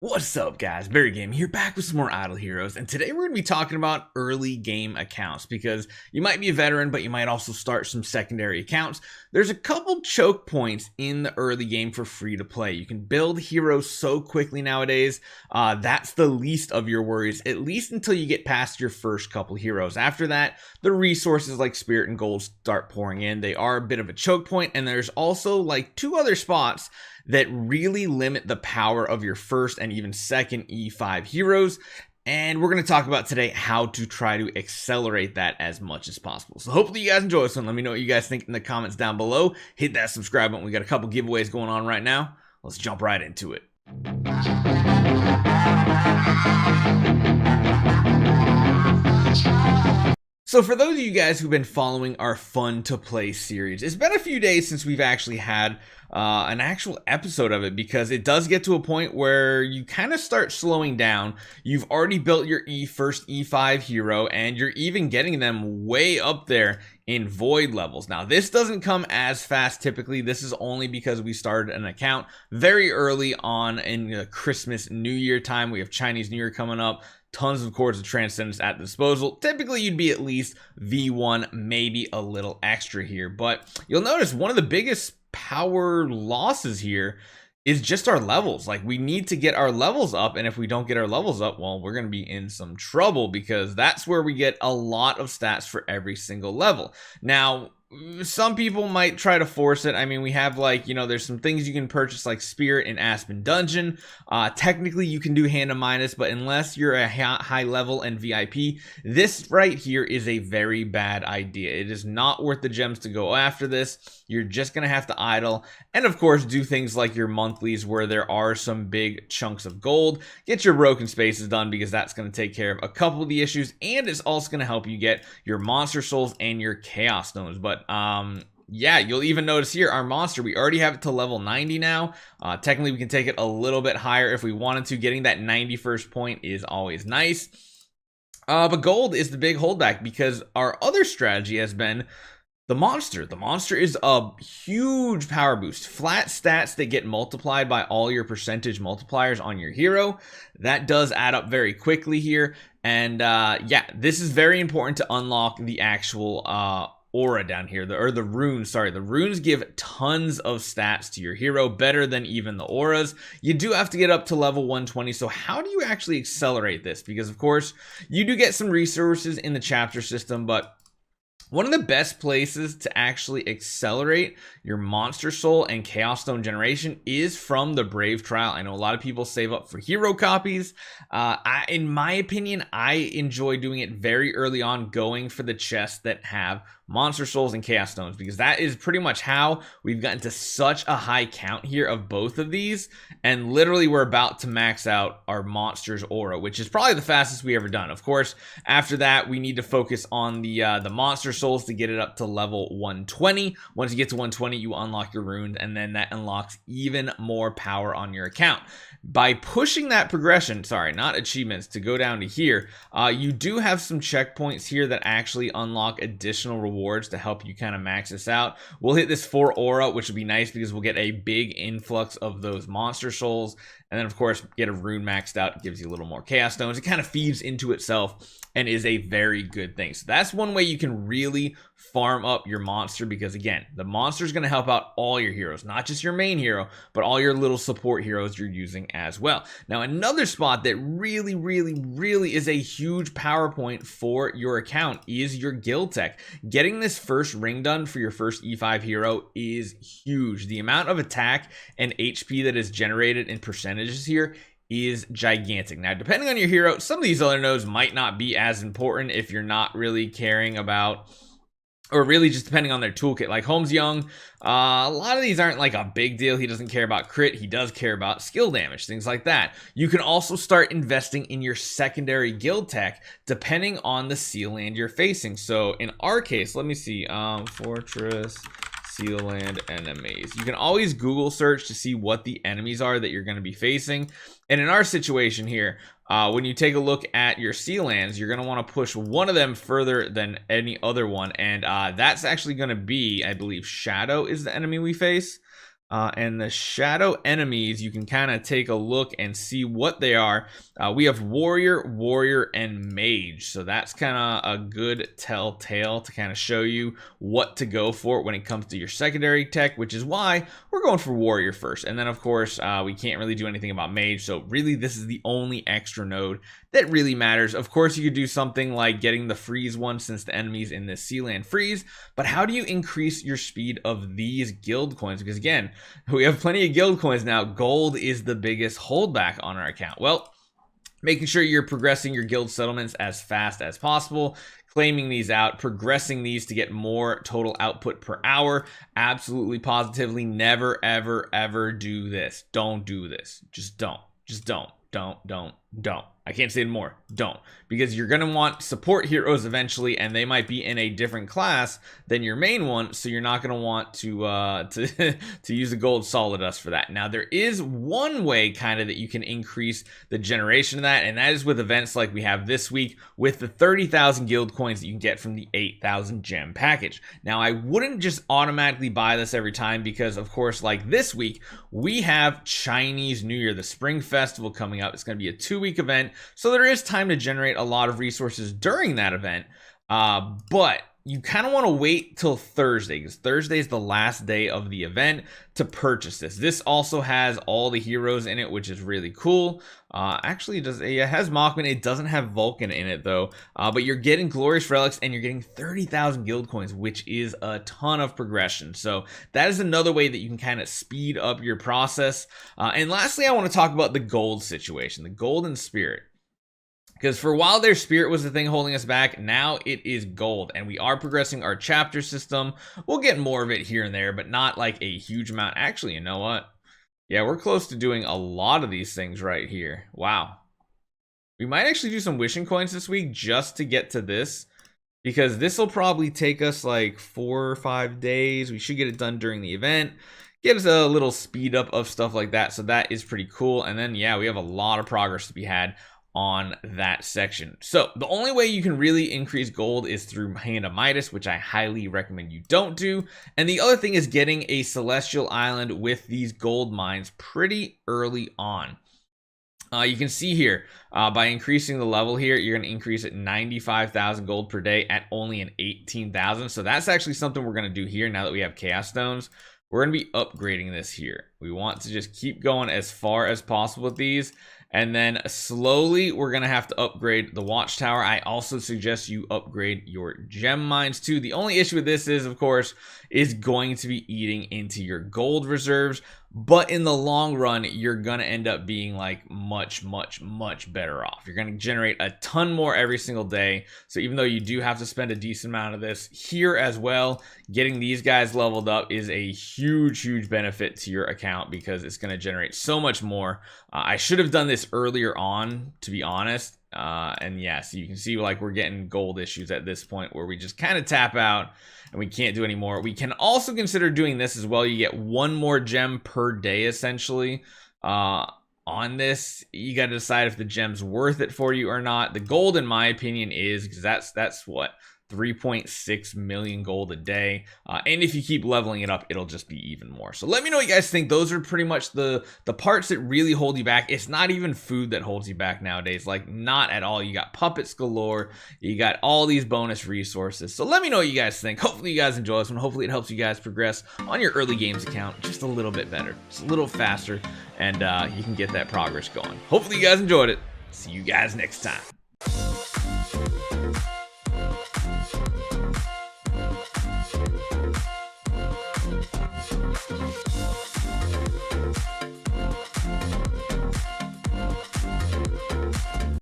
What's up, guys? Barry Game here, back with some more Idle Heroes, and today we're going to be talking about early game accounts, because you might be a veteran, but you might also start some secondary accounts. There's a couple choke points in the early game for free to play. You can build heroes so quickly nowadays. That's the least of your worries, at least until you get past your first couple heroes. After that, the resources like Spirit and Gold start pouring in. They are a bit of a choke point, and there's also like two other spots that really limit the power of your first and even second E5 heroes. And we're going to talk about today how to try to accelerate that as much as possible. So hopefully you guys enjoy this one. Let me know what you guys think in the comments down below. Hit that subscribe button. We got a couple giveaways going on right now. Let's jump right into it. So for those of you guys who've been following our Fun to Play series, it's been a few days since we've actually had an actual episode of it, because it does get to a point where you kind of start slowing down. You've already built your first E5 hero, and you're even getting them way up there in void levels. Now, this doesn't come as fast typically. This is only because we started an account very early on in the Christmas New Year time. We have Chinese New Year coming up. Tons of Chords of Transcendence at the disposal. Typically, you'd be at least V1, maybe a little extra here. But you'll notice one of the biggest power losses here is just our levels. Like, we need to get our levels up, and if we don't get our levels up, well, we're going to be in some trouble, because that's where we get a lot of stats for every single level. Now, some people might try to force it. I mean, we have, like, you know, there's some things you can purchase like Spirit in Aspen Dungeon. Technically you can do Hand of Minus, but unless you're a high level and VIP, this right here is a very bad idea. It is not worth the gems to go after this. You're just gonna have to idle, and of course do things like your monthlies where there are some big chunks of gold. Get your broken spaces done, because that's going to take care of a couple of the issues, and it's also going to help you get your monster souls and your chaos stones. But yeah, you'll even notice here our monster, we already have it to level 90 now. Technically we can take it a little bit higher if we wanted to. Getting that 91st point is always nice, but gold is the big holdback, because our other strategy has been the monster. The monster is a huge power boost. Flat stats that get multiplied by all your percentage multipliers on your hero. That does add up very quickly here. And yeah, this is very important to unlock the actual aura down here, the runes. Sorry, the runes give tons of stats to your hero, better than even the auras. You do have to get up to level 120. So how do you actually accelerate this? Because of course you do get some resources in the chapter system, but one of the best places to actually accelerate your monster soul and chaos stone generation is from the brave trial. I know a lot of people save up for hero copies. In my opinion, I enjoy doing it very early on, going for the chests that have monster souls and chaos stones, because that is pretty much how we've gotten to such a high count here of both of these. And literally we're about to max out our monster's aura, which is probably the fastest we ever done. Of course, after that we need to focus on the monster souls to get it up to level 120. Once you get to 120, you unlock your runes, and then that unlocks even more power on your account. By pushing that progression, sorry, not achievements, to go down to here, you do have some checkpoints here that actually unlock additional rewards to help you kind of max this out. We'll hit this 4 aura, which will be nice because we'll get a big influx of those monster souls. And then of course get a rune maxed out. It gives you a little more chaos stones. It kind of feeds into itself and is a very good thing. So that's one way you can really farm up your monster, because again, the monster is going to help out all your heroes, not just your main hero, but all your little support heroes you're using as well. Now, another spot that really is a huge power point for your account is your guild tech. Getting this first ring done for your first E5 hero is huge. The amount of attack and HP that is generated in percentages here is gigantic. Now, depending on your hero, some of these other nodes might not be as important if you're not really caring about, or really just depending on their toolkit. Like Holmes Young, a lot of these aren't like a big deal. He doesn't care about crit. He does care about skill damage, things like that. You can also start investing in your secondary guild tech depending on the seal land you're facing. So in our case, let me see, Fortress Seal Land enemies. You can always Google search to see what the enemies are that you're going to be facing. And in our situation here, when you take a look at your seal lands, you're going to want to push one of them further than any other one. And that's actually going to be, I believe, Shadow is the enemy we face. And the shadow enemies, you can kind of take a look and see what they are. We have warrior, warrior, and mage. So that's kind of a good telltale to kind of show you what to go for when it comes to your secondary tech, which is why we're going for warrior first. And then of course, we can't really do anything about mage. So really this is the only extra node that really matters. Of course, you could do something like getting the freeze one since the enemies in this Sealand freeze, but how do you increase your speed of these guild coins? Because again, we have plenty of guild coins now. Gold is the biggest holdback on our account. Well, making sure you're progressing your guild settlements as fast as possible, claiming these out, progressing these to get more total output per hour. Absolutely, positively, never, ever, ever do this. Don't do this. Just don't. Just don't. Don't. I can't say it more. Don't. Because you're going to want support heroes eventually, and they might be in a different class than your main one, so you're not going to want to use the gold solid dust for that. Now, there is one way kind of that you can increase the generation of that, and that is with events like we have this week with the 30,000 guild coins that you can get from the 8,000 gem package. Now, I wouldn't just automatically buy this every time because, of course, like this week, we have Chinese New Year, the Spring Festival coming up. It's going to be a 2-week event, so there is time to generate a lot of resources during that event, but you kind of want to wait till Thursday because Thursday is the last day of the event to purchase this. This also has all the heroes in it, which is really cool. Actually, it has Mockman. It doesn't have Vulcan in it though, but you're getting glorious relics and you're getting 30,000 guild coins, which is a ton of progression. So that is another way that you can kind of speed up your process. And lastly, I want to talk about the gold situation, the gold and spirit. Because for a while there, spirit was the thing holding us back. Now it is gold, and we are progressing our chapter system. We'll get more of it here and there, but not like a huge amount. Actually, you know what? Yeah, we're close to doing a lot of these things right here. Wow. We might actually do some wishing coins this week just to get to this, because this will probably take us like 4 or 5 days. We should get it done during the event. Get us a little speed up of stuff like that. So that is pretty cool. And then, yeah, we have a lot of progress to be had on that section. So the only way you can really increase gold is through Hand of Midas, which I highly recommend you don't do. And the other thing is getting a celestial island with these gold mines pretty early on. You can see here, by increasing the level here, you're going to increase it 95,000 gold per day at only an 18,000. So that's actually something we're going to do here now that we have Chaos Stones. We're going to be upgrading this here. We want to just keep going as far as possible with these. And then slowly, we're going to have to upgrade the watchtower. I also suggest you upgrade your gem mines too. The only issue with this is, of course, is going to be eating into your gold reserves. But in the long run, you're going to end up being like much better off. You're going to generate a ton more every single day. So even though you do have to spend a decent amount of this here as well, getting these guys leveled up is a huge benefit to your account because it's going to generate so much more. I should have done this earlier on, to be honest. And yes, you can see like we're getting gold issues at this point where we just kind of tap out and we can't do anymore. We can also consider doing this as well. You get 1 more gem per day essentially. On this, you got to decide if the gem's worth it for you or not. The gold, in my opinion, is, because that's what 3.6 million gold a day, and if you keep leveling it up, it'll just be even more. So let me know what you guys think. Those are pretty much the parts that really hold you back. It's not even food that holds you back nowadays, like not at all. You got puppets galore, you got all these bonus resources. So let me know what you guys think. Hopefully you guys enjoy this one. Hopefully it helps you guys progress on your early games account just a little bit better, just a little faster, and you can get that progress going. Hopefully you guys enjoyed it. See you guys next time.